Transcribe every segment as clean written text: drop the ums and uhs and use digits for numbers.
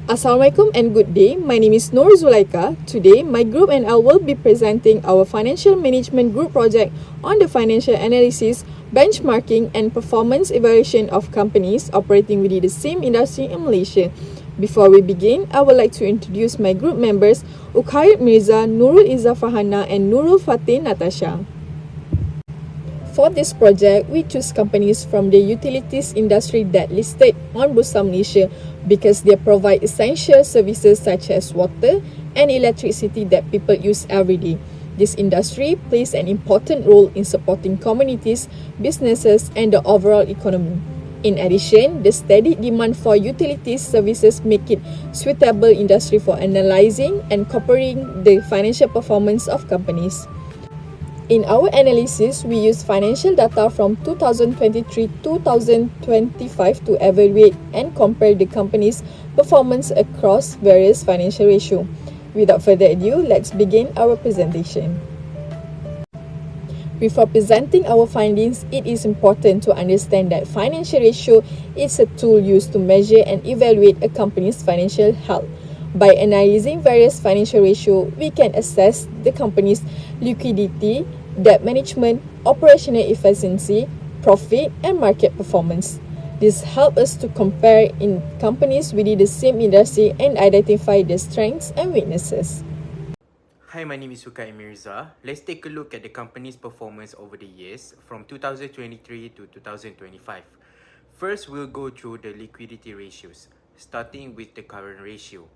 Assalamualaikum and good day. My name is Noor Zulaika. Today, my group and I will be presenting our Financial Management Group project on the financial analysis, benchmarking and performance evaluation of companies operating within the same industry in Malaysia. Before we begin, I would like to introduce my group members, Ukharid Mirza, Nurul Izzah Farhana and Nurul Fateh Natasha. For this project, we choose companies from the utilities industry that listed on Bursa Malaysia because they provide essential services such as water and electricity that people use every day. This industry plays an important role in supporting communities, businesses, and the overall economy. In addition, the steady demand for utilities services make it suitable industry for analyzing and comparing the financial performance of companies. In our analysis, we use financial data from 2023-2025 to evaluate and compare the company's performance across various financial ratios. Without further ado, let's begin our presentation. Before presenting our findings, it is important to understand that financial ratio is a tool used to measure and evaluate a company's financial health. By analyzing various financial ratios, we can assess the company's liquidity, debt management, operational efficiency, profit, and market performance. This helps us to compare in companies within the same industry and identify their strengths and weaknesses. Hi, my name is Ukharid Mirza. Let's take a look at the company's performance over the years from 2023 to 2025. First, we'll go through the liquidity ratios, starting with the current ratio.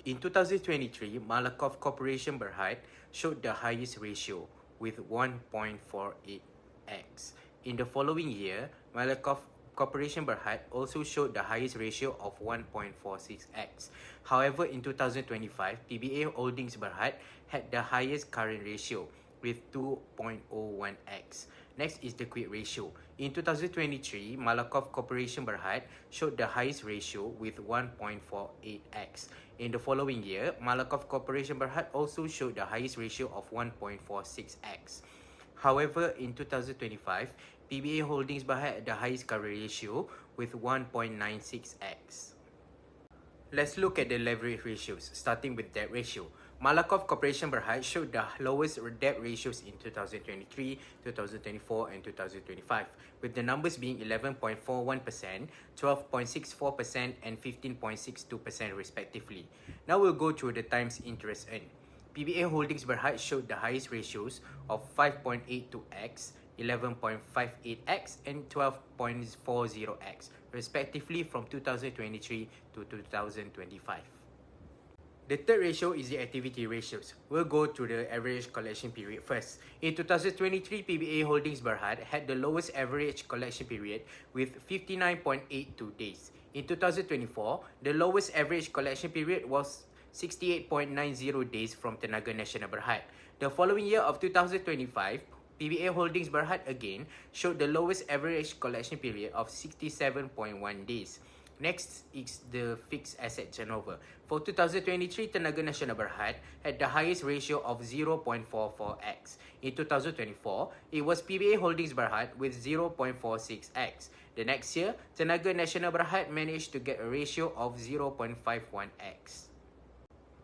In 2023, Malakoff Corporation Berhad showed the highest ratio with 1.48x. In the following year, Malakoff Corporation Berhad also showed the highest ratio of 1.46x. However, in 2025, PBA Holdings Berhad had the highest current ratio with 2.01x. Next is the quick ratio. In 2023, Malakoff Corporation Berhad showed the highest ratio with 1.48x. In the following year, Malakoff Corporation Berhad also showed the highest ratio of 1.46x. However, in 2025, PBA Holdings Berhad had the highest current ratio with 1.96x. Let's look at the leverage ratios, starting with debt ratio. Malakoff Corporation Berhad showed the lowest debt ratios in 2023, 2024, and 2025, with the numbers being 11.41%, 12.64%, and 15.62% respectively. Now we'll go through the times interest earned. PBA Holdings Berhad showed the highest ratios of 5.82x, 11.58x, and 12.40x, respectively from 2023 to 2025. The third ratio is the activity ratios. We'll go to the average collection period first. In 2023, PBA Holdings Berhad had the lowest average collection period with 59.82 days. In 2024, the lowest average collection period was 68.90 days from Tenaga Nasional Berhad. The following year of 2025, PBA Holdings Berhad again showed the lowest average collection period of 67.1 days. Next is the fixed asset turnover. For 2023, Tenaga Nasional Berhad had the highest ratio of 0.44x. In 2024, it was PBA Holdings Berhad with 0.46x. The next year, Tenaga Nasional Berhad managed to get a ratio of 0.51x.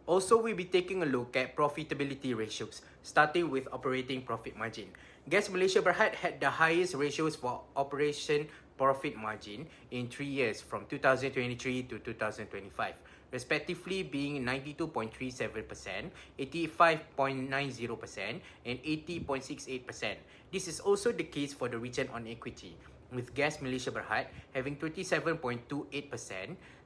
Also, we'll be taking a look at profitability ratios, starting with operating profit margin. Gas Malaysia Berhad had the highest ratios for operation profit margin in 3 years from 2023 to 2025, respectively being 92.37%, 85.90%, and 80.68%. This is also the case for the return on equity, with Gas Malaysia Berhad having 27.28%,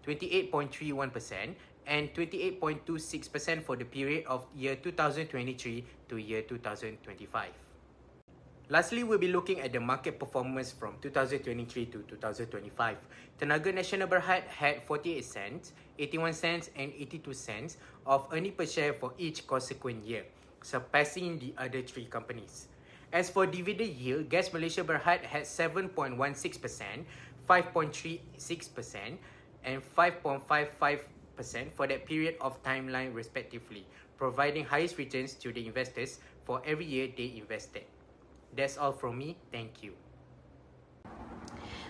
28.31%, and 28.26% for the period of year 2023 to year 2025. Lastly, we'll be looking at the market performance from 2023 to 2025. Tenaga Nasional Berhad had 48 cents, 81 cents, and 82 cents of earnings per share for each consequent year, surpassing the other three companies. As for dividend yield, Gas Malaysia Berhad had 7.16%, 5.36%, and 5.55% for that period of timeline respectively, providing highest returns to the investors for every year they invested. That's all from me. Thank you.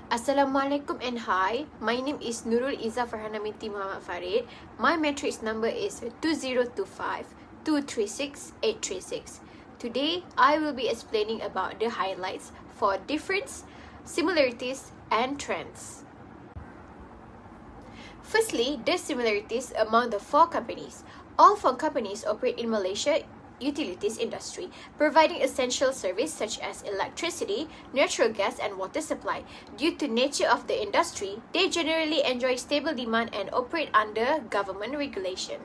Assalamualaikum and hi. My name is Nurul Izzah Farhana binti Muhammad Farid. My matrix number is 2025 236 836. Today, I will be explaining about the highlights for difference, similarities, and trends. Firstly, the similarities among the four companies. All four companies operate in Malaysia utilities industry, providing essential service such as electricity, natural gas, and water supply. Due to nature of the industry, they generally enjoy stable demand and operate under government regulation.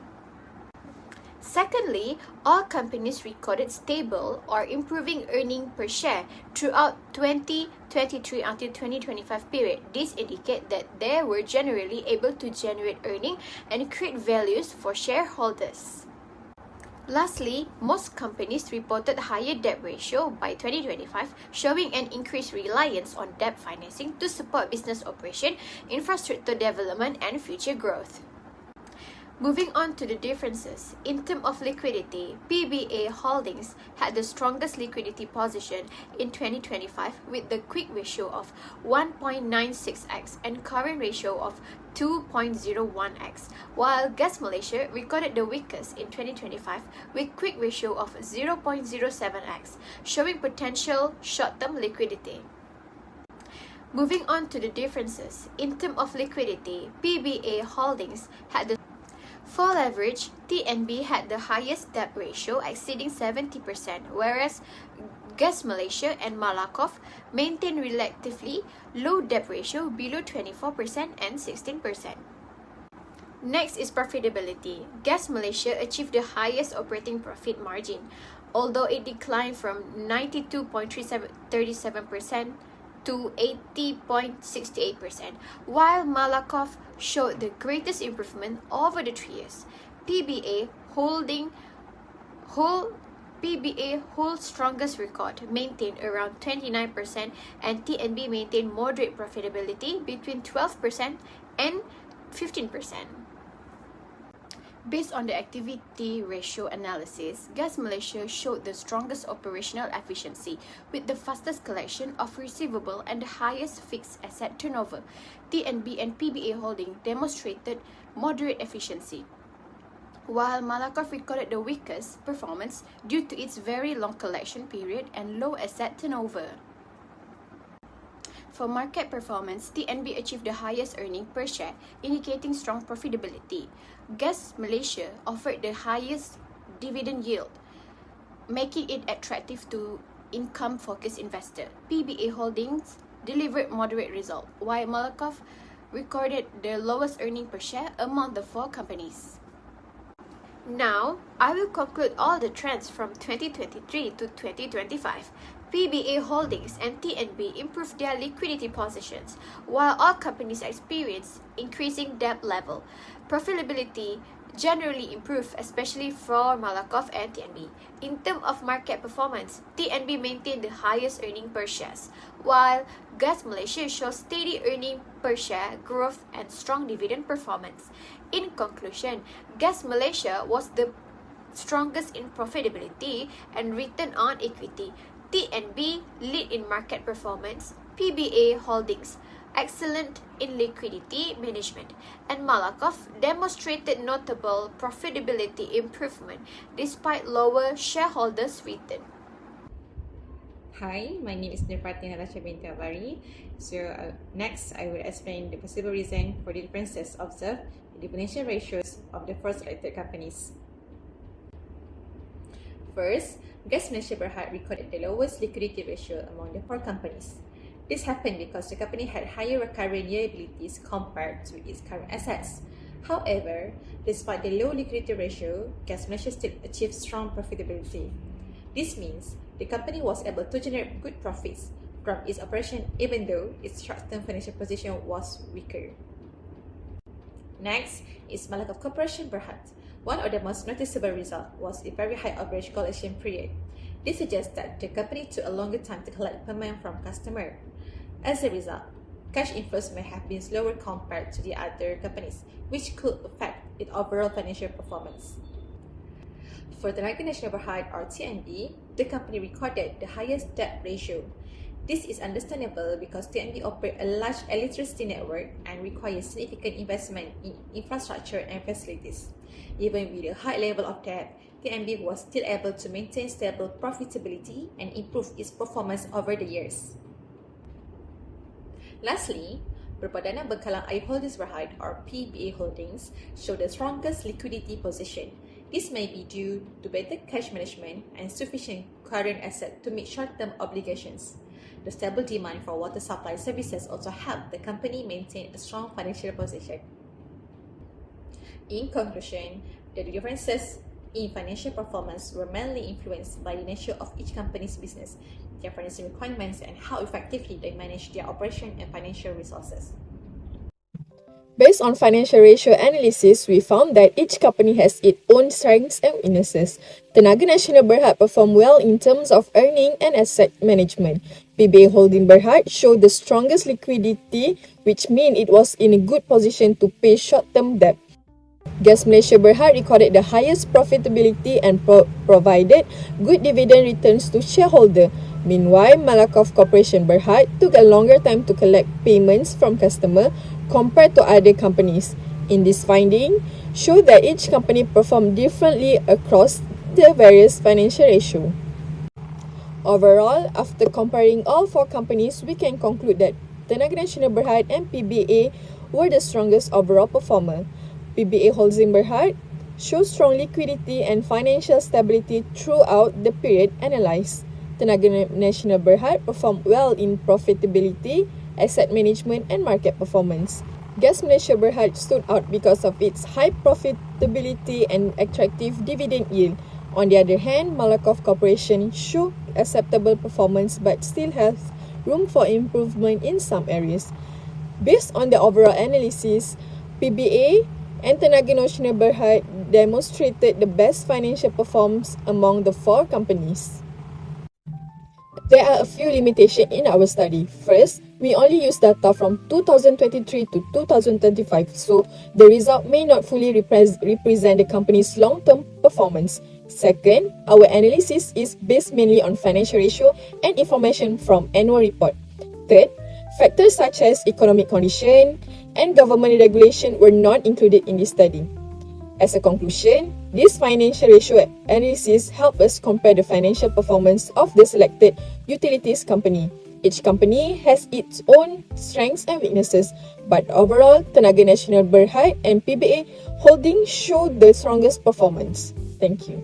Secondly, all companies recorded stable or improving earning per share throughout 2023 until 2025 period. This indicates that they were generally able to generate earning and create values for shareholders. Lastly, most companies reported higher debt ratio by 2025, showing an increased reliance on debt financing to support business operation, infrastructure development, and future growth. Moving on to the differences. In terms of liquidity, PBA Holdings had the strongest liquidity position in 2025 with the quick ratio of 1.96x and current ratio of 2.01x, while Gas Malaysia recorded the weakest in 2025 with quick ratio of 0.07x, showing potential short-term liquidity. Moving on to the differences. In terms of liquidity, PBA Holdings had the for leverage, TNB had the highest debt ratio exceeding 70%, whereas Gas Malaysia and Malakoff maintained relatively low debt ratio below 24% and 16%. Next is profitability. Gas Malaysia achieved the highest operating profit margin, although it declined from 92.37% to 80.68%, while Malakoff showed the greatest improvement over the 3 years. PBA holds strongest record, maintained around 29%, and TNB maintained moderate profitability between 12% and 15%. Based on the activity ratio analysis, Gas Malaysia showed the strongest operational efficiency with the fastest collection of receivable and the highest fixed asset turnover. TNB and PBA Holding demonstrated moderate efficiency, while Malakoff recorded the weakest performance due to its very long collection period and low asset turnover. For market performance, TNB achieved the highest earning per share, indicating strong profitability. Gas Malaysia offered the highest dividend yield, making it attractive to income-focused investors. PBA Holdings delivered moderate result, while Malakoff recorded the lowest earning per share among the four companies. Now, I will conclude all the trends from 2023 to 2025. PBA Holdings and TNB improved their liquidity positions, while all companies experienced increasing debt level. Profitability generally improved, especially for Malakoff and TNB. In terms of market performance, TNB maintained the highest earning per share, while Gas Malaysia shows steady earning per share growth and strong dividend performance. In conclusion, Gas Malaysia was the strongest in profitability and return on equity. TNB lead in market performance, PBA Holdings excellent in liquidity management, and Malakoff demonstrated notable profitability improvement despite lower shareholders' return. Hi, my name is Nirpati Natasha binti Abari. Next, I will explain the possible reason for the differences observed in the financial ratios of the four selected companies. First, Gas Malaysia Berhad recorded the lowest liquidity ratio among the four companies. This happened because the company had higher recurring liabilities compared to its current assets. However, despite the low liquidity ratio, Gas Malaysia still achieved strong profitability. This means the company was able to generate good profits from its operation even though its short-term financial position was weaker. Next is Malakoff Corporation Berhad. One of the most noticeable results was a very high average collection period. This suggests that the company took a longer time to collect payment from customers. As a result, cash inflows may have been slower compared to the other companies, which could affect its overall financial performance. For the Tenaga Nasional Berhad or TNB, the company recorded the highest debt ratio. This is understandable because TNB operate a large electricity network and requires significant investment in infrastructure and facilities. Even with a high level of debt, TNB was still able to maintain stable profitability and improve its performance over the years. Lastly, Perpadanan Bengkalang Air Holdings Berhad or PBA Holdings show the strongest liquidity position. This may be due to better cash management and sufficient current asset to meet short-term obligations. The stable demand for water supply services also helped the company maintain a strong financial position. In conclusion, the differences in financial performance were mainly influenced by the nature of each company's business, their financial requirements, and how effectively they manage their operation and financial resources. Based on financial ratio analysis, we found that each company has its own strengths and weaknesses. Tenaga Nasional Berhad performed well in terms of earning and asset management. PBA Holding Berhad showed the strongest liquidity, which means it was in a good position to pay short-term debt. Gas Malaysia Berhad recorded the highest profitability and provided good dividend returns to shareholder. Meanwhile, Malakoff Corporation Berhad took a longer time to collect payments from customer compared to other companies. In this finding, show that each company performed differently across the various financial ratios. Overall, after comparing all four companies, we can conclude that Tenaga Nasional Berhad and PBA were the strongest overall performer. PBA Holding Berhad shows strong liquidity and financial stability throughout the period analyzed. Tenaga Nasional Berhad performed well in profitability, asset management and market performance. Gas Malaysia Berhad stood out because of its high profitability and attractive dividend yield. On the other hand, Malakoff Corporation showed acceptable performance but still has room for improvement in some areas. Based on the overall analysis, PBA and Tenaga Nasional Berhad demonstrated the best financial performance among the four companies. There are a few limitations in our study. First, we only use data from 2023 to 2025, so the result may not fully represent the company's long-term performance. Second, our analysis is based mainly on financial ratio and information from annual report. Third, factors such as economic condition and government regulation were not included in this study. As a conclusion, this financial ratio analysis helps us compare the financial performance of the selected utilities company. Each company has its own strengths and weaknesses, but overall, Tenaga Nasional Berhad and PBA Holding showed the strongest performance. Thank you.